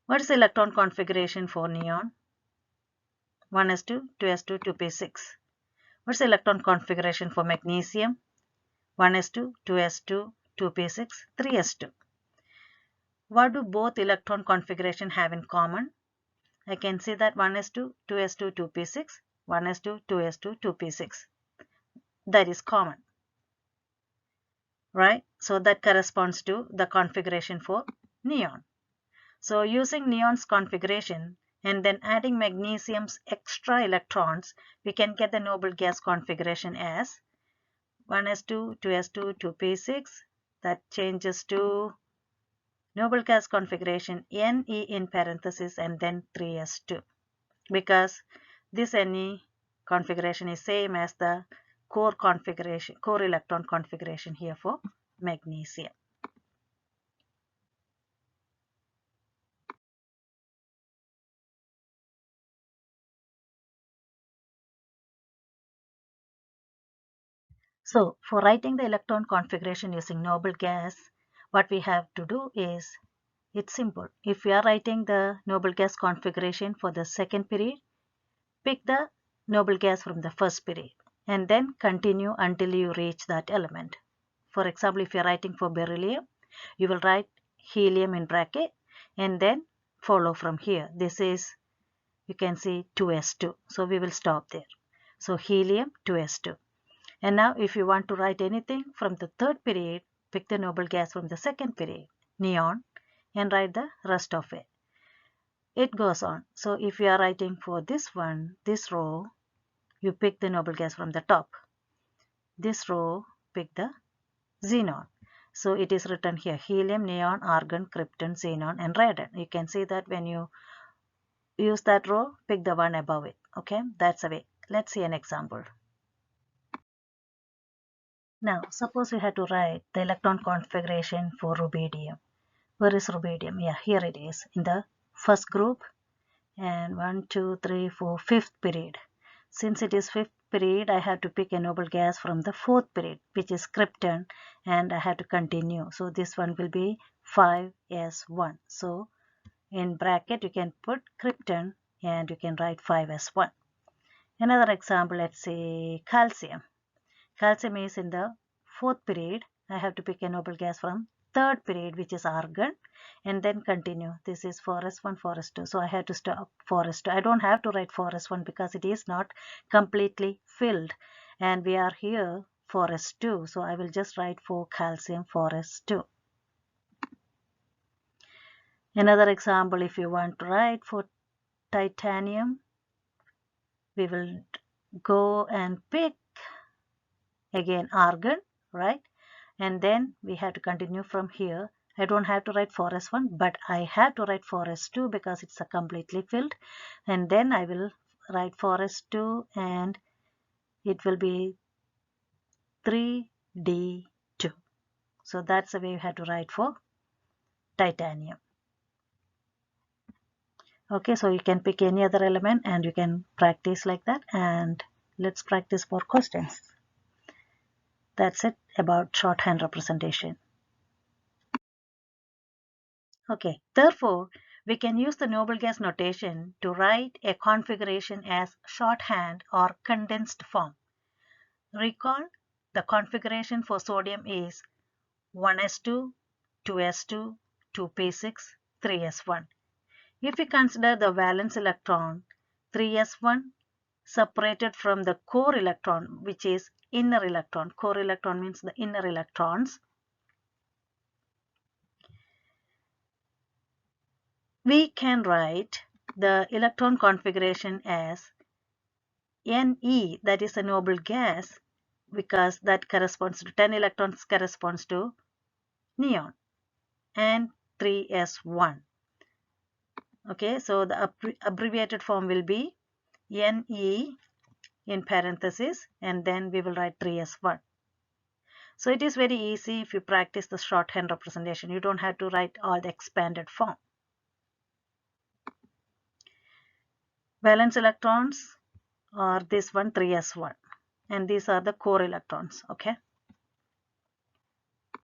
What is the electron configuration for neon? 1s2, 2s2, 2p6. What is the electron configuration for magnesium? 1s2, 2s2, 2p6, 3s2. What do both electron configuration have in common? I can see that 1s2, 2s2, 2p6, 1s2, 2s2, 2p6. That is common, right? So that corresponds to the configuration for neon. So using neon's configuration and then adding magnesium's extra electrons, we can get the noble gas configuration as 1s2, 2s2, 2p6. That changes to noble gas configuration Ne in parentheses and then 3s2, because this Ne configuration is same as the core configuration, core electron configuration here for magnesium. So for writing the electron configuration using noble gas, what we have to do is, it's simple. If we are writing the noble gas configuration for the second period, pick the noble gas from the first period and then continue until you reach that element. For example, if you are writing for beryllium, you will write helium in bracket and then follow from here. This is, you can see 2s2. So we will stop there. So helium 2s2. And now if you want to write anything from the third period, pick the noble gas from the second period, neon, and write the rest of it. It goes on. So if you are writing for this one, this row, you pick the noble gas from the top. This row, pick the xenon. So it is written here, helium, neon, argon, krypton, xenon, and radon. You can see that when you use that row, pick the one above it. Okay, that's the way. Let's see an example. Now, suppose we had to write the electron configuration for rubidium. Where is rubidium? Yeah, here it is in the first group. And 1, 2, 3, 4, fifth period. Since it is fifth period, I have to pick a noble gas from the fourth period, which is krypton, and I have to continue. So this one will be 5s1. So in bracket, you can put krypton and you can write 5s1. Another example, let's say calcium. Calcium is in the fourth period. I have to pick a noble gas from third period, which is argon, and then continue. This is 4s1, 4s2. So I have to stop 4s2. I don't have to write 4s1 because it is not completely filled. And we are here 4s2. So I will just write for calcium 4s2. Another example, if you want to write for titanium, we will go and pick again argon, right? And then we have to continue from here. I don't have to write 4s1, but I have to write 4s2 because it's a completely filled. And then I will write 4s2 and it will be 3d2. So that's the way you have to write for titanium. Okay, so you can pick any other element and you can practice like that. And let's practice more questions. That's it about shorthand representation. Okay, therefore, we can use the noble gas notation to write a configuration as shorthand or condensed form. Recall, the configuration for sodium is 1s2, 2s2, 2p6, 3s1. If we consider the valence electron 3s1 separated from the core electron, which is inner electron. Core electron means the inner electrons. We can write the electron configuration as Ne, that is a noble gas, because that corresponds to 10 electrons corresponds to neon, and 3s1. Okay, so the abbreviated form will be Ne in parentheses, and then we will write 3s1. So it is very easy if you practice the shorthand representation. You don't have to write all the expanded form. Valence electrons are this one 3s1, and these are the core electrons. Okay.